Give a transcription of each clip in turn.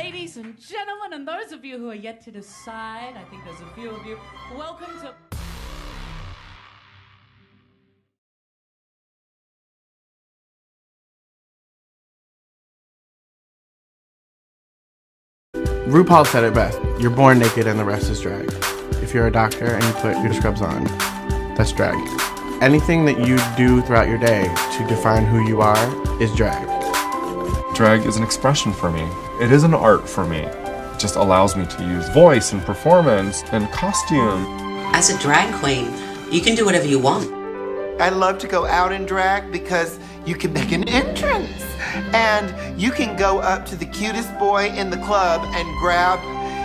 ladies and gentlemen, and those of you who are yet to decide, I think there's a few of you, welcome to... RuPaul said it best. You're born naked and the rest is drag. If you're a doctor and you put your scrubs on, that's drag. Anything that you do throughout your day to define who you are is drag. Drag is an expression for me. It is an art for me. It just allows me to use voice and performance and costume. As a drag queen, you can do whatever you want. I love to go out in drag because you can make an entrance. And you can go up to the cutest boy in the club and grab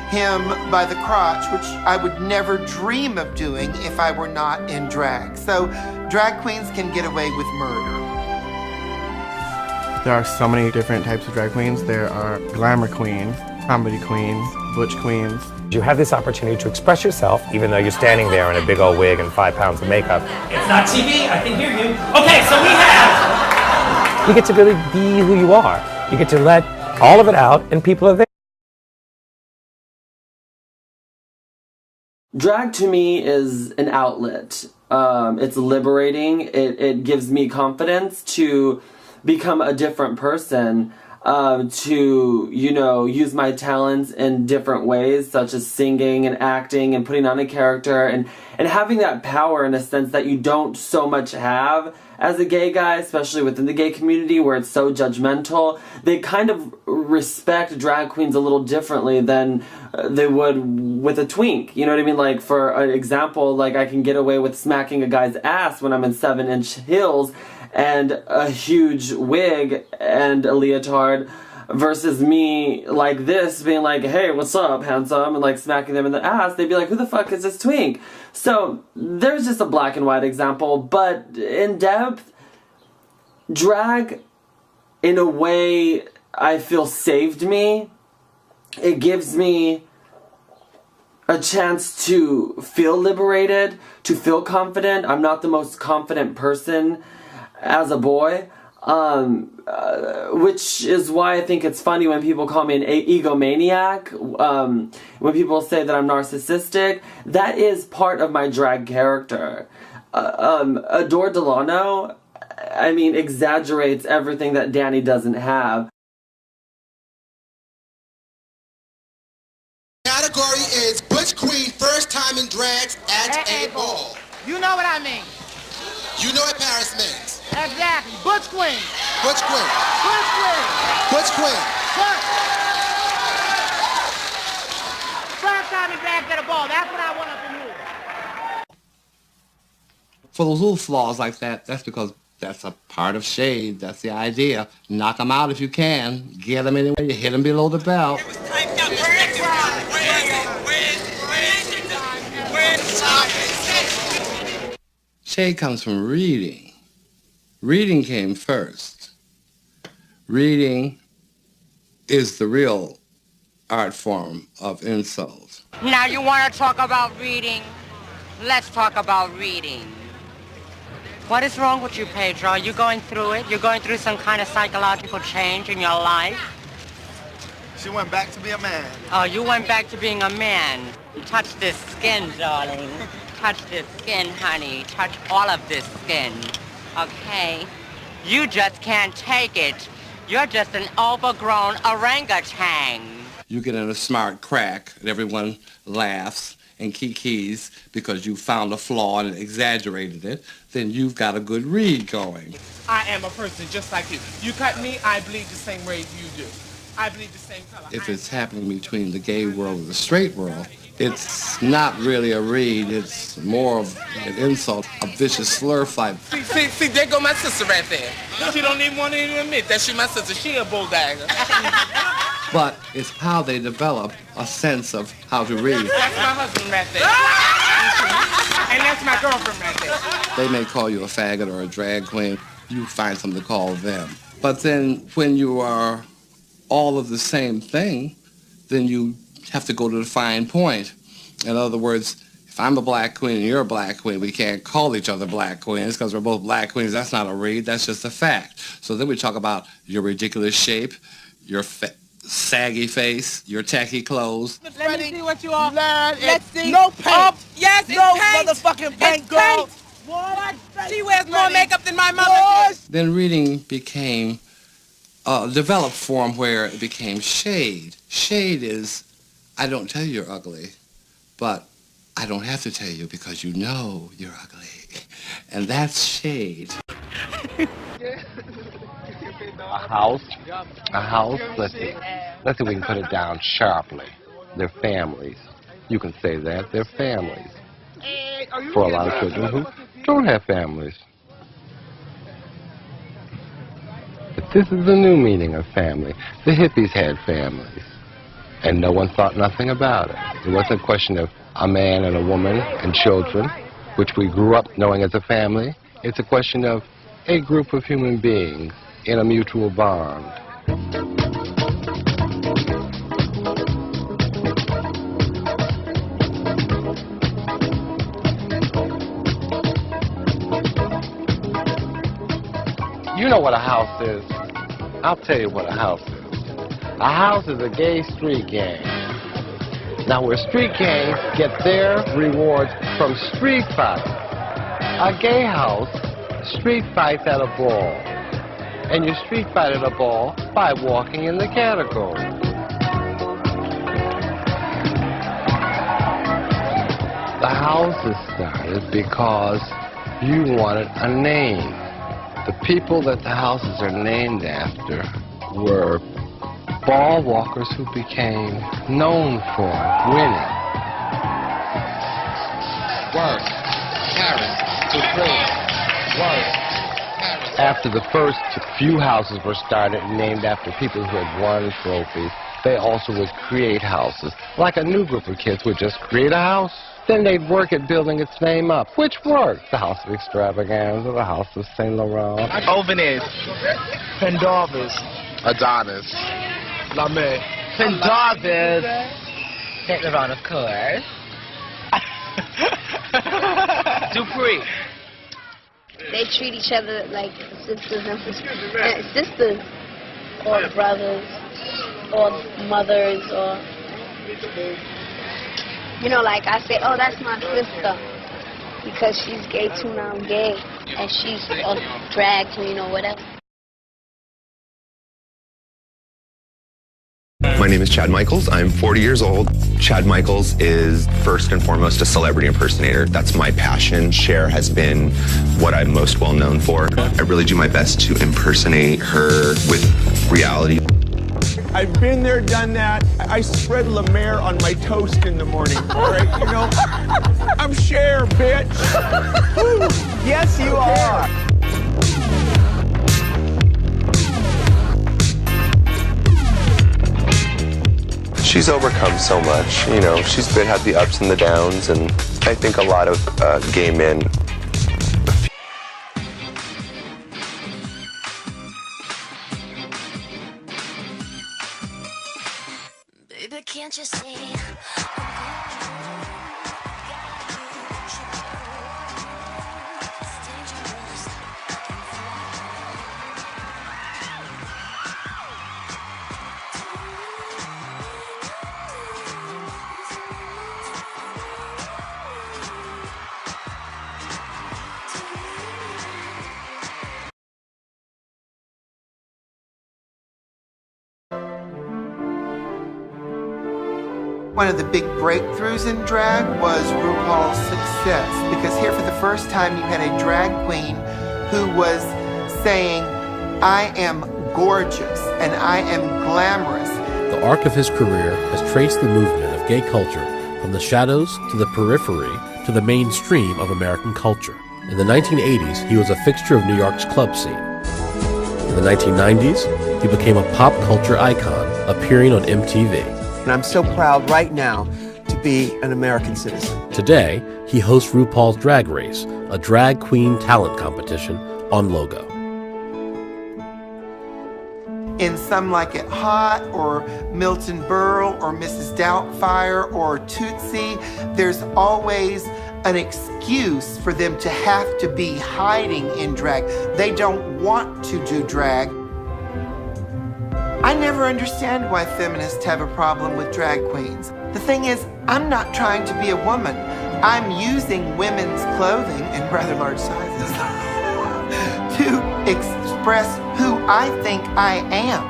him by the crotch, which I would never dream of doing if I were not in drag. So drag queens can get away with murder. There are so many different types of drag queens. There are glamour queens, comedy queens, butch queens. You have this opportunity to express yourself, even though you're standing there in a big old wig and 5 pounds of makeup. It's not TV, I can hear you. Okay, so we have... You get to really be who you are. You get to let all of it out, and people are there. Drag to me is an outlet. It's liberating. It gives me confidence to become a different person, to, use my talents in different ways, such as singing and acting and putting on a character and having that power in a sense that you don't so much have as a gay guy, especially within the gay community where it's so judgmental. They kind of respect drag queens a little differently than they would with a twink. You know what I mean? Like, for an example, like, I can get away with smacking a guy's ass when I'm in 7-inch heels and a huge wig and a leotard, versus me like this being like, hey, what's up, handsome, and like smacking them in the ass. They'd be like, who the fuck is this twink? So there's just a black and white example, but in depth, drag in a way I feel saved me. It gives me a chance to feel liberated, to feel confident. I'm not the most confident person as a boy, which is why I think it's funny when people call me an egomaniac, when people say that I'm narcissistic. That is part of my drag character. Adore Delano, exaggerates everything that Danny doesn't have. Category is Butch Queen, first time in drags at a ball. You know what I mean. You know what Paris means. Exactly. Butch Queen. Butch Queen. Butch Queen. Butch Queen. First time in drags at a ball. That's what I want up in here. For those little flaws like that, that's because that's a part of shade. That's the idea. Knock them out if you can. Get them anyway. You hit them below the belt. Shade comes from reading. Reading came first. Reading is the real art form of insult. Now you want to talk about reading? Let's talk about reading. What is wrong with you, Pedro? Are you going through it? You're going through some kind of psychological change in your life? She went back to be a man. Oh, you went back to being a man. Touch this skin, darling. Touch this skin, honey. Touch all of this skin. Okay? You just can't take it. You're just an overgrown orangutan. You get in a smart crack and everyone laughs and kikis because you found a flaw and exaggerated it, then you've got a good read going. I am a person just like you. You cut me, I bleed the same way you do. I bleed the same color. If it's happening between the gay world and the straight world, it's not really a read, it's more of an insult, a vicious slur fight. See, there go my sister right there. She don't even want to admit that she my sister. She a bulldagger. But it's how they develop a sense of how to read. That's my husband right there. And that's my girlfriend right there. They may call you a faggot or a drag queen. You find something to call them. But then when you are all of the same thing, then you have to go to the fine point. In other words, if I'm a black queen and you're a black queen, we can't call each other black queens because we're both black queens. That's not a read, that's just a fact. So then we talk about your ridiculous shape, your saggy face, your tacky clothes. Let me see what you are. Let's see. No paint. Oh, yes, it's no paint. motherfucking paint, It's girl. paint. What? She wears more makeup than my mother. Then reading became a developed form where it became shade. Shade is, I don't tell you you're ugly, but I don't have to tell you because you know you're ugly. And that's shade. A house, let's see if we can put it down sharply. They're families. You can say that, they're families. For a lot of children who don't have families. But this is the new meaning of family. The hippies had families, and no one thought nothing about it. It wasn't a question of a man and a woman and children, which we grew up knowing as a family. It's a question of a group of human beings in a mutual bond. You know what a house is. I'll tell you what a house is. A house is a gay street gang. Now, where street gangs get their rewards from street fights. A gay house street fights at a ball. And you street fight at a ball by walking in the catacombs. The houses started because you wanted a name. The people that the houses are named after were ball walkers who became known for winning. Work, Paris, Dupree, work. After the first few houses were started and named after people who had won trophies, they also would create houses. Like a new group of kids would just create a house. Then they'd work at building its name up, which worked. The House of Extravaganza, the House of Saint Laurent. Ovenes, Pendarvis, Adonis. Lame. Pendarvis. Saint Laurent, of course. Dupree. They treat each other like sisters and sisters, or brothers, or mothers, or, you know, like I say, oh, that's my sister, because she's gay too, now I'm gay, and she's a drag queen or whatever. My name is Chad Michaels. I'm 40 years old. Chad Michaels is first and foremost a celebrity impersonator. That's my passion. Cher has been what I'm most well known for. I really do my best to impersonate her with reality. I've been there, done that. I spread La Mer on my toast in the morning, all right? You know, I'm Cher, bitch. Yes, you are. She's overcome so much, you know. She's had the ups and the downs, and I think a lot of gay men. Baby, can't you see? One of the big breakthroughs in drag was RuPaul's success, because here for the first time you had a drag queen who was saying, I am gorgeous and I am glamorous. The arc of his career has traced the movement of gay culture from the shadows to the periphery to the mainstream of American culture. In the 1980s, he was a fixture of New York's club scene. In the 1990s, he became a pop culture icon, appearing on MTV. And I'm so proud right now to be an American citizen. Today, he hosts RuPaul's Drag Race, a drag queen talent competition on Logo. In Some Like It Hot, or Milton Berle, or Mrs. Doubtfire, or Tootsie, there's always an excuse for them to have to be hiding in drag. They don't want to do drag. I never understand why feminists have a problem with drag queens. The thing is, I'm not trying to be a woman. I'm using women's clothing in rather large sizes to express who I think I am.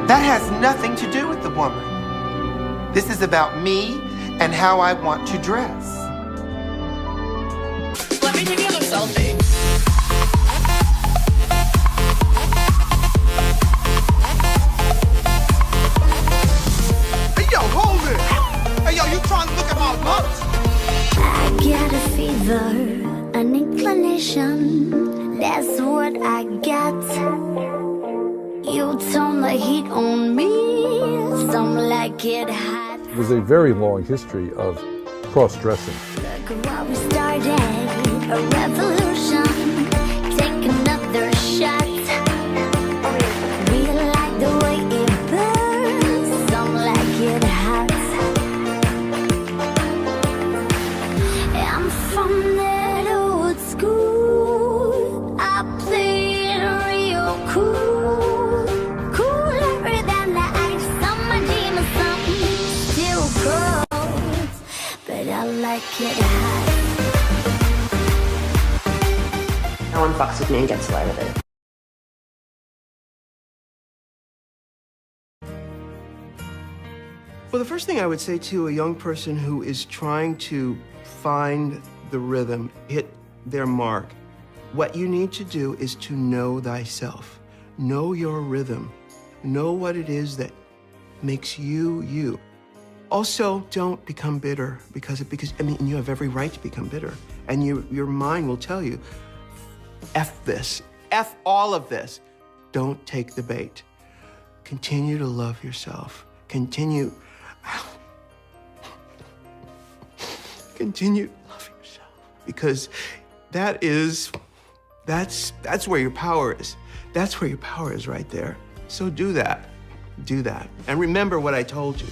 That has nothing to do with the woman. This is about me and how I want to dress. Let me take you on a selfie. Hey, yo, hold it! Hey, yo, you trying to look at my bumps? I got a fever, an inclination. That's what I got. You turn the heat on me. Some like it hot. There's a very long history of cross-dressing. Look what we started, a revolution. Take another shot. We like the way it burns. Some like it hot. I'm from that old school. I play it real cool. Cooler than the ice on my dream or something. Still cold, but I like it hot. No one fucks with me and gets away with it. Well, the first thing I would say to a young person who is trying to find the rhythm, hit their mark, what you need to do is to know thyself. Know your rhythm. Know what it is that makes you, you. Also, don't become bitter because I mean, you have every right to become bitter. And your mind will tell you, F this, F all of this. Don't take the bait. Continue to love yourself. Continue to love yourself. Because that's where your power is. That's where your power is right there. So do that. Do that. And remember what I told you.